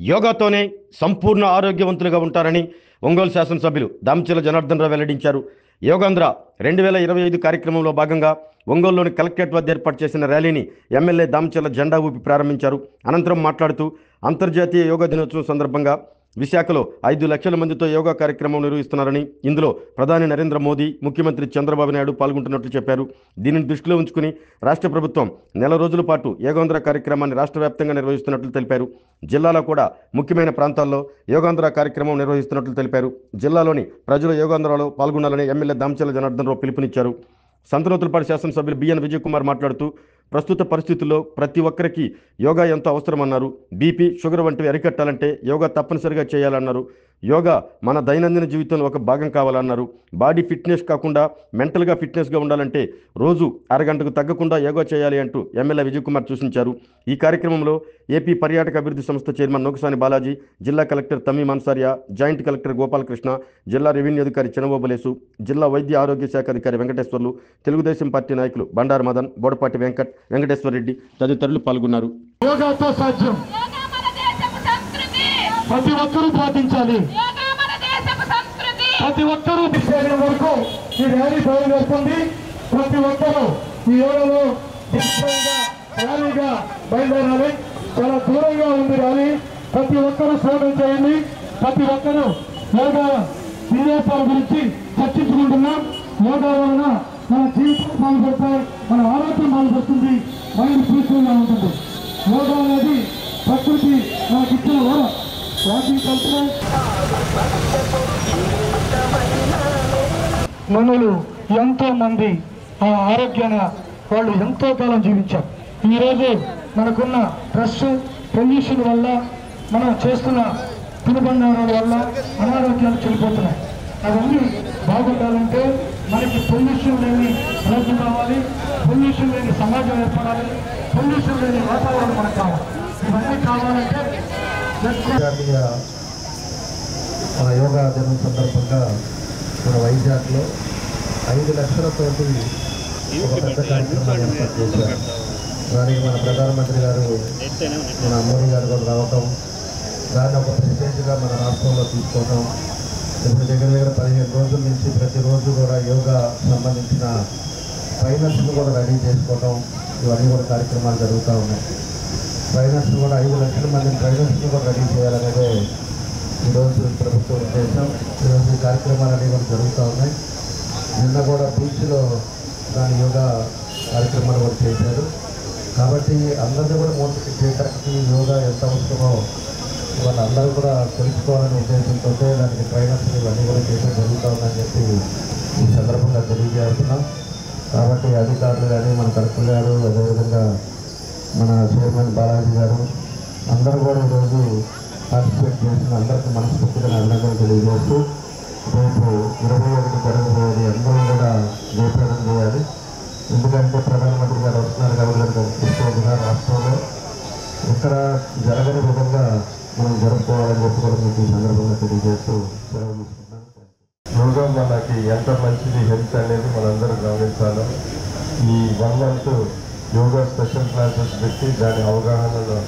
యోగాతోనే సంపూర్ణ ఆరోగ్యవంతులుగా ఉంటారని ఒంగోలు శాసనసభ్యులు దామచర్ల జనార్దన్ రావు వెల్లడించారు. యోగాంధ్ర 2025 కార్యక్రమంలో భాగంగా ఒంగోలులోని కలెక్టరేట్ వద్ద ఏర్పాటు చేసిన ర్యాలీని ఎమ్మెల్యే దామచర్ల జెండా ఊపి ప్రారంభించారు. అనంతరం మాట్లాడుతూ అంతర్జాతీయ యోగా దినోత్సవం సందర్భంగా విశాఖలో 5 లక్షల మందితో యోగా కార్యక్రమం నిర్వహిస్తున్నారని, ఇందులో ప్రధాని నరేంద్ర మోదీ, ముఖ్యమంత్రి చంద్రబాబు నాయుడు పాల్గొంటున్నట్లు చెప్పారు. దీనిని దృష్టిలో ఉంచుకుని రాష్ట్ర ప్రభుత్వం నెల రోజుల పాటు యోగాంధ్ర కార్యక్రమాన్ని రాష్ట్ర వ్యాప్తంగా నిర్వహిస్తున్నట్లు తెలిపారు. జిల్లాలో కూడా ముఖ్యమైన ప్రాంతాల్లో యోగాంధ్ర కార్యక్రమం నిర్వహిస్తున్నట్లు తెలిపారు. జిల్లాలోని ప్రజలు యోగాంధ్రలో పాల్గొనాలని ఎమ్మెల్యే దామచర్ల జనార్దన్ రావు పిలుపునిచ్చారు. సంతనూతలపాటి శాసనసభ్యులు బిఎన్ విజయ్ కుమార్ మాట్లాడుతూ ప్రస్తుత పరిస్థితుల్లో ప్రతి ఒక్కరికి యోగా ఎంతో అవసరమన్నారు. బీపీ, షుగర్ వంటివి అరికట్టాలంటే యోగా తప్పనిసరిగా చేయాలన్నారు. యోగా మన దైనందిన జీవితంలో ఒక భాగం కావాలన్నారు. బాడీ ఫిట్నెస్ కాకుండా మెంటల్గా ఫిట్నెస్గా ఉండాలంటే రోజు అరగంటకు తగ్గకుండా యోగా చేయాలి అంటూ ఎమ్మెల్యే విజయ్ కుమార్ సూచించారు. ఈ కార్యక్రమంలో ఏపీ పర్యాటక అభివృద్ధి సంస్థ చైర్మన్ నోకసాని బాలాజీ, జిల్లా collector tummy Ansaria, joint collector Gopalakrishna, జిల్లా రెవెన్యూ అధికారి చినబోబలేసు, జిల్లా వైద్య ఆరోగ్య శాఖ అధికారి వెంకటేశ్వర్లు, తెలుగుదేశం పార్టీ నాయకులు బండారు మదన్, బోడపాటి వెంకటేశ్వర రెడ్డి తదితరులు పాల్గొన్నారు. యోగాతో సాధ్యం, ప్రతి ఒక్కరూ పాటించాలి. ప్రతి ఒక్కరూ దిశ వరకు ఈ ర్యాలీ బయలుదేరుతుంది. ప్రతి ఒక్కరూ ఈ యోగాలో ర్యాలీగా బయలుదేరాలి. చాలా దూరంగా ఉంది ర్యాలీ. ప్రతి ఒక్కరూ శ్రమం చేయండి. ప్రతి ఒక్కరూ యోగా విన్యాసాల గురించి చర్చించుకుంటున్నాం. యోగా వలన మన జీవితం బాగుపడతాయి, మన ఆరోగ్యం బాగుపడుతుంది, మైండ్ పీస్ఫుల్గా ఉంటుంది. యోగా అనేది ప్రకృతి మనకి ఇచ్చిన వరం. వాకింగ్ కల్చర్ మనలు ఎంతో మంది ఆ ఆరోగ్యాన్ని వాళ్ళు ఎంతో కాలం జీవించారు. ఈరోజు మనకున్న స్ట్రెస్, పొల్యూషన్ వల్ల మనం చేస్తున్న తినుబండారాల వల్ల అనారోగ్యాలు చెడిపోతున్నాయి. అవన్నీ బాగుండాలంటే మనకి పొల్యూషన్ లేని రోజు కావాలి, పొల్యూషన్ లేని సమాజం ఏర్పడాలి, పొల్యూషన్ లేని వాతావరణం మనకు కావాలి. ఇవన్నీ కావాలంటే మన యోగా దినం సందర్భంగా మన వైజాగ్లో 5 లక్షలతోటి ఒక పెద్ద కార్యక్రమాన్ని ఏర్పాటు చేశారు. దానికి మన ప్రధానమంత్రి గారు, మన మోడీ గారు కూడా రావటం, దాన్ని ఒక ప్రెసిడెంట్గా మన రాష్ట్రంలో తీసుకోవటం, ఇప్పుడు దగ్గర 15 రోజుల నుంచి ప్రతిరోజు కూడా యోగా సంబంధించిన ట్రైనర్స్ను కూడా రెడీ చేసుకోవటం, ఇవన్నీ కూడా కార్యక్రమాలు జరుగుతూ ఉన్నాయి. ట్రైనర్స్ కూడా 5 లక్షల మంది ట్రైనర్స్ని కూడా రెడీ చేయాలనేదే ఈరోజు ప్రభుత్వ ఉద్దేశం. ఈరోజు ఈ కార్యక్రమాలన్నీ కూడా జరుగుతూ ఉన్నాయి. నిన్న కూడా బీచ్లో దాని యోగా కార్యక్రమాలు కూడా చేశారు. కాబట్టి అందరినీ కూడా మోటివేట్ చేయడానికి యోగా ఎంత అవసరమో వాళ్ళందరూ కూడా తెలుసుకోవాలనే ఉద్దేశంతో దానికి ట్రైనర్స్ ఇవన్నీ కూడా చేయడం జరుగుతూ ఉందని చెప్పి ఈ సందర్భంగా తెలియజేస్తున్నాం. కాబట్టి అధికారులు కానీ మన కలెక్టర్ గారు, అదేవిధంగా మన చైర్మన్ బాలాజీ గారు అందరూ కూడా ఈరోజు పార్టిసిపేట్ చేసిన అందరికీ మనస్ఫూర్తిగా అభినందనలు తెలియజేస్తూ రేపు 21 జరగబోయేది అందరూ కూడా జయప్రదం చేయాలి. ఎందుకంటే ప్రధానమంత్రి గారు వస్తున్నారు కాబట్టి కనిపిస్తున్న రాష్ట్రంలో ఇక్కడ జరగని విధంగా మనం జరుపుకోవాలని చెప్పి కూడా మీకు ఈ సందర్భంగా తెలియజేస్తూ సెలవు తీసుకుంటున్నాను. యోగా మనకి ఎంత మంచిది హెల్త్ అనేది మనందరూ గమనించాలి. ఈ 1 month యోగా స్పెషల్ క్లాసెస్ పెట్టి దాని అవగాహనను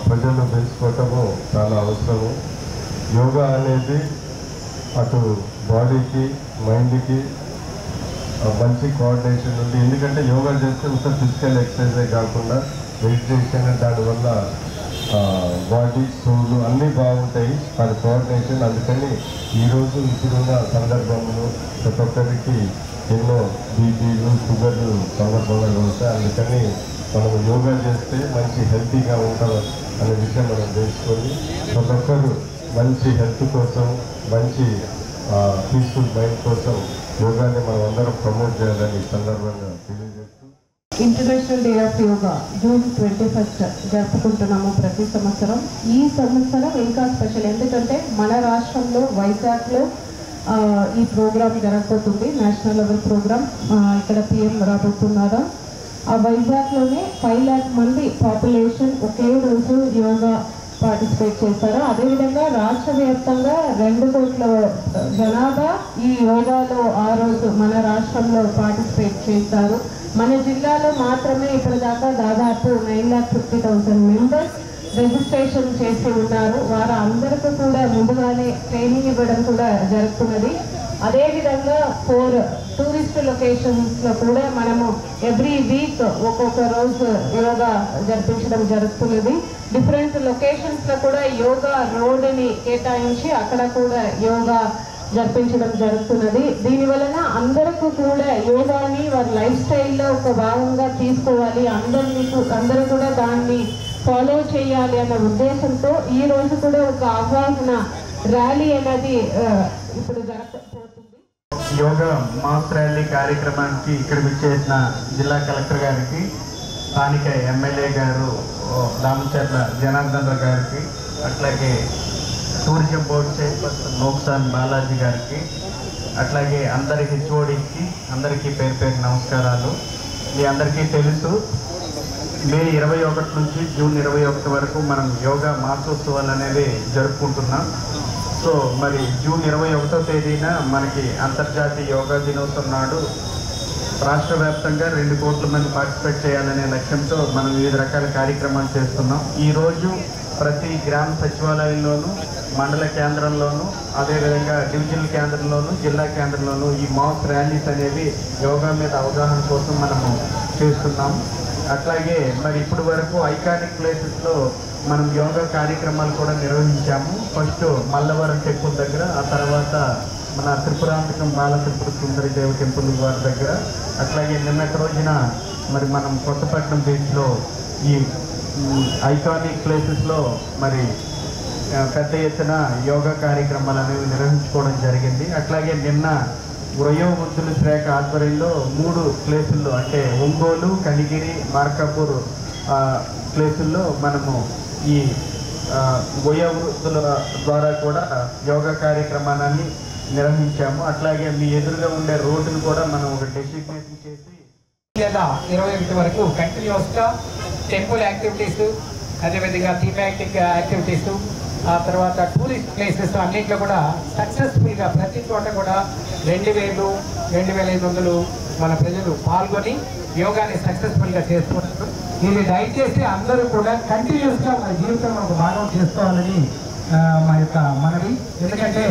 ప్రజలు తెలుసుకోవటము చాలా అవసరము. యోగా అనేది అటు బాడీకి, మైండ్కి మంచి కోఆర్డినేషన్ ఉంది. ఎందుకంటే యోగా చేస్తే ఉత్తర ఫిజికల్ ఎక్సర్సైజే కాకుండా మెడిటేషన్, దానివల్ల బాడీ, సోలు అన్నీ బాగుంటాయి, అది కోఆర్డినేషన్. అందుకని ఈరోజు ఇప్పుడున్న సందర్భంలో ప్రతి ఒక్కరికి ఎన్నో బీపీలు, షుగర్లు సందర్భంగా ఉంటాయి. అందుకని మనం యోగా చేస్తే మంచి హెల్తీగా ఉంటాం అనే విషయం మనం తెలుసుకొని ప్రతి ఒక్కరు మంచి హెల్త్ కోసం, మంచి పీస్ఫుల్ మైండ్ కోసం యోగాని మనం అందరం ప్రమోట్ చేయాలని ఈ సందర్భంగా తెలియజేస్తూ international day of yoga June 21 జరుపుకుంటున్నాము ప్రతి సంవత్సరం. ఈ సంవత్సరం ఇంకా స్పెషల్, ఎందుకంటే మన రాష్ట్రంలో వైజాగ్లో ఈ ప్రోగ్రామ్ జరగబోతుంది. నేషనల్ లెవెల్ ప్రోగ్రామ్ ఇక్కడ పిఎం రాబోతున్నారు. ఆ వైజాగ్లోనే 5 lakh మంది పాపులేషన్ ఒకే రోజు యోగా పార్టిసిపేట్ చేస్తారు. అదేవిధంగా రాష్ట్ర వ్యాప్తంగా 2 కోట్ల జనాభా ఈ యోగాలో ఆ రోజు మన రాష్ట్రంలో పార్టిసిపేట్ చేస్తారు. మన జిల్లాలో మాత్రమే ఇప్పటిదాకా దాదాపు 9,50,000 మెంబర్స్ రిజిస్ట్రేషన్ చేసి ఉన్నారు. వారు అందరికీ కూడా ముందుగానే ట్రైనింగ్ ఇవ్వడం కూడా జరుగుతున్నది. అదేవిధంగా 4 టూరిస్ట్ లొకేషన్స్లో కూడా మనము ఎవ్రీ వీక్ ఒక్కొక్క రోజు యోగా జరిపించడం జరుగుతున్నది. డిఫరెంట్ లొకేషన్స్లో కూడా యోగా రోడ్ని కేటాయించి అక్కడ కూడా యోగా జరిపించడం జరుగుతున్నది. దీనివలన అందరికీ కూడా యోగాని వారి లైఫ్ స్టైల్లో ఒక భాగంగా తీసుకోవాలి, అందరూ కూడా దాన్ని ఫాలో చేయాలి అన్న ఉద్దేశంతో ఈ రోజు కూడా ఒక ఆహ్వాన ర్యాలీ అనేది ఇప్పుడు జరగబోతుంది. యోగా మాస్ ర్యాలీ కార్యక్రమానికి ఇక్కడ విచ్చేసిన జిల్లా కలెక్టర్ గారికి, స్థానిక ఎమ్మెల్యే గారు దామచర్ల జనార్దన్ రావు గారికి, అట్లాగే టూరిజం బోర్డు చైర్పర్సన్ నోక్సాన్ బాలాజీ గారికి, అట్లాగే అందరి హెచ్ఓడికి అందరికీ పేరు పేరు నమస్కారాలు. మీ అందరికీ తెలుసు, మే 21 నుంచి జూన్ 21 వరకు మనం యోగా మాసోత్సవాలు అనేవి జరుపుకుంటున్నాం. సో మరి జూన్ 21వ తేదీన మనకి అంతర్జాతీయ యోగా దినోత్సవం నాడు రాష్ట్ర వ్యాప్తంగా 2 కోట్ల మంది పార్టిసిపేట్ చేయాలనే లక్ష్యంతో మనం వివిధ రకాల కార్యక్రమాలు చేస్తున్నాం. ఈరోజు ప్రతి గ్రామ సచివాలయంలోనూ, మండల కేంద్రంలోనూ, అదేవిధంగా డివిజనల్ కేంద్రంలోనూ, జిల్లా కేంద్రంలోనూ ఈ మాస్ ర్యాలీస్ అనేవి యోగా మీద అవగాహన కోసం మనము చేస్తున్నాం. అట్లాగే మరి ఇప్పటి వరకు ఐకానిక్ ప్లేసెస్లో మనం యోగా కార్యక్రమాలు కూడా నిర్వహించాము. ఫస్ట్ మల్లవరం టెంపుల్ దగ్గర, ఆ తర్వాత మన త్రిపురాంతకం బాల త్రిపుర సుందరి దేవి టెంపుల్ వారి దగ్గర, అట్లాగే నిన్నటి రోజున మరి మనం కొత్తపట్నం బీచ్లో ఈ ఐకానిక్ ప్లేసెస్లో మరి పెద్ద ఎత్తున యోగా కార్యక్రమాలు అనేవి నిర్వహించుకోవడం జరిగింది. అట్లాగే నిన్న వయోవృద్ధుల శాఖ ఆధ్వర్యంలో 3 ప్లేసుల్లో అంటే ఒంగోలు, కనిగిరి, మార్కాపూర్ ప్లేసుల్లో మనము ఈ వయోవృద్ధుల ద్వారా కూడా యోగా కార్యక్రమాన్ని నిర్వహించాము. అట్లాగే మీ ఎదురుగా ఉండే రోడ్డును కూడా మనం ఒక డెసిగ్నేషన్ చేసి 21 వరకు కంటిన్యూస్గా టెంపుల్ యాక్టివిటీస్, అదేవిధంగా థీమాటిక్ యాక్టివిటీస్, ఆ తర్వాత టూరిస్ట్ ప్లేసెస్ అన్నింటిలో కూడా సక్సెస్ఫుల్గా ప్రతి చోట కూడా 2000, 2500 మన ప్రజలు పాల్గొని యోగాని సక్సెస్ఫుల్గా చేస్తున్నారు. ఇది దయచేసి అందరూ కూడా కంటిన్యూస్గా మన జీవితంలో ఒక భాగం చేసుకోవాలని మా యొక్క మనవి. ఎందుకంటే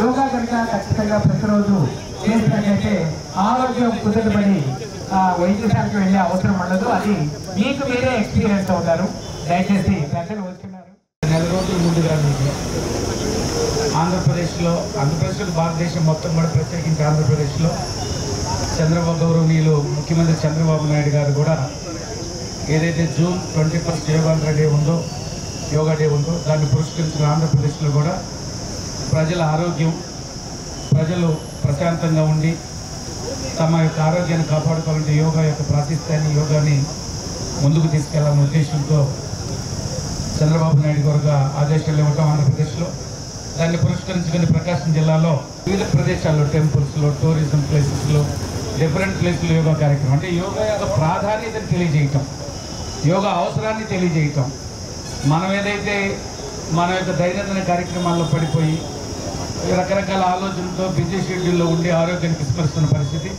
యోగా కనుక ఖచ్చితంగా ప్రతిరోజు చేసినట్లయితే ఆరోగ్యం కుదుటపడి వైద్యశాలకు వెళ్ళే అవసరం ఉండదు. అది మీకు మీరే ఎక్స్పీరియన్స్ అవుతారు. దయచేసి ప్రజలు వస్తున్నారు. 4 రోజుల ముందుగా ఆంధ్రప్రదేశ్లో భారతదేశం మొత్తం కూడా ప్రత్యేకించి ఆంధ్రప్రదేశ్లో చంద్రబాబు గౌరవనీయులు ముఖ్యమంత్రి చంద్రబాబు నాయుడు గారు కూడా ఏదైతే జూన్ 21 యోగా డే ఉందో దాన్ని పురస్కరించిన ఆంధ్రప్రదేశ్లో కూడా ప్రజల ఆరోగ్యం, ప్రజలు ప్రశాంతంగా ఉండి తమ యొక్క ఆరోగ్యాన్ని కాపాడుకోవాలంటే యోగా యొక్క ప్రాశస్త్యాన్ని, యోగాని ముందుకు తీసుకెళ్లాలనే ఉద్దేశంతో చంద్రబాబు నాయుడు గారు ఆదేశాలు ఇవ్వటం ఆంధ్రప్రదేశ్లో. దాన్ని పురస్కరించుకుని ప్రకాశం జిల్లాలో వివిధ ప్రదేశాల్లో, టెంపుల్స్లో, టూరిజం ప్లేసెస్లో, డిఫరెంట్ ప్లేస్లో యోగా కార్యక్రమం అంటే యోగా యొక్క ప్రాధాన్యతను తెలియజేయటం, యోగా అవసరాన్ని తెలియజేయటం. మనం ఏదైతే మన యొక్క దైనందిన కార్యక్రమాల్లో పడిపోయి రకరకాల ఆలోచనలతో బిజీ షెడ్యూల్లో ఉండి ఆరోగ్యాన్ని విస్మరిస్తున్న పరిస్థితి.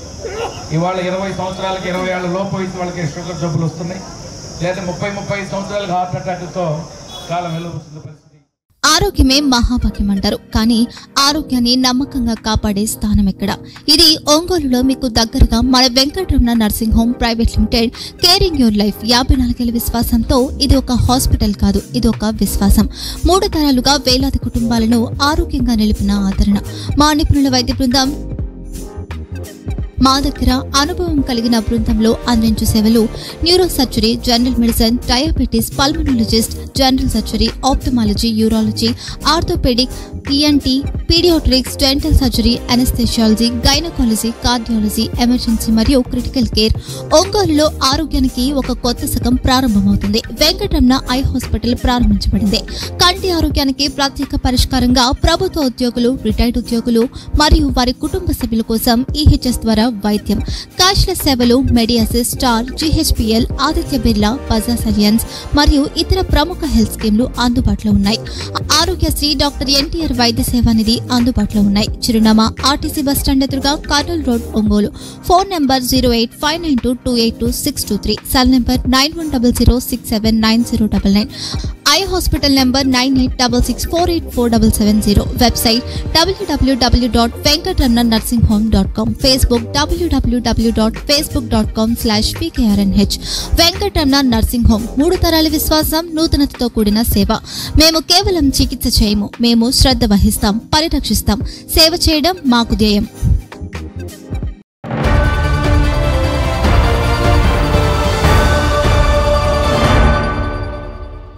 ఇవాళ 20 సంవత్సరాలకి 20 ఏళ్ల లోపు వయసు వాళ్ళకి షుగర్ జబ్బులు వస్తున్నాయి, లేదా 30-35 సంవత్సరాలకు హార్ట్ అటాక్తో కాలం వెలువడుతున్న పరిస్థితి. ఆరోగ్యమే మహాభాగ్యం అంటారు, కానీ ఆరోగ్యాన్ని నమ్మకంగా కాపాడే స్థానం ఎక్కడ? ఇది ఒంగోలులో మీకు దగ్గరగా మన Venkataramana nursing home private limited. Caring your life 54 ఏళ్ల విశ్వాసంతో ఇది ఒక హాస్పిటల్ కాదు, ఇది ఒక విశ్వాసం. 3 తరాలుగా వేలాది కుటుంబాలను ఆరోగ్యంగా నిలిపిన ఆదరణ. మా నిపుణుల వైద్య బృందం మా దగ్గర అనుభవం కలిగిన బృందంలో అందించే సేవలు neuro surgery, general medicine, diabetes, pulmonologist, general surgery, ophthalmology, urology, orthopaedic, ENT, paediatrics, dental surgery, anaesthesiology, gynaecology, cardiology, emergency మరియు క్రిటికల్ కేర్. ఒంగోలులో ఆరోగ్యానికి ఒక కొత్త శకం ప్రారంభమవుతుంది. వెంకటరమణ ఐ హాస్పిటల్ ప్రారంభించబడింది. కంటి ఆరోగ్యానికి ప్రత్యేక పరిష్కారంగా ప్రభుత్వ ఉద్యోగులు, రిటైర్డ్ ఉద్యోగులు మరియు వారి కుటుంబ సభ్యుల కోసం ఈహెచ్ఎస్ ద్వారా వైద్యం. క్యాష్లెస్ సేవలు Medi Assist, Star, GHPL, Aditya Birla, Bajaj Allianz మరియు ఇతర ప్రముఖ హెల్త్ స్కీమ్లు అందుబాటులో ఉన్నాయి. ఆరోగ్యశ్రీ, డాక్టర్ ఎన్టీఆర్ వైద్య సేవా నిధి అందుబాటులో ఉన్నాయి. చిరునామా ఆర్టీసీ బస్టాండ్ ఎదురుగా, Kurnool road, Ongole. Phone number 08592282623, cell number 9100679099. I eye hospital number 9866484770. Website www.venkatramannursing.com. Facebook www.facebook.com/pkrnh. Venkataramana nursing home, 3 తరాల విశ్వాసం, నూతనతతో కూడిన సేవ. మేము కేవలం చికిత్స చేయము, మేము శ్రద్ధ వహిస్తాం, పరిరక్షిస్తాం. సేవ చేయడం మాకు ధ్యేయం.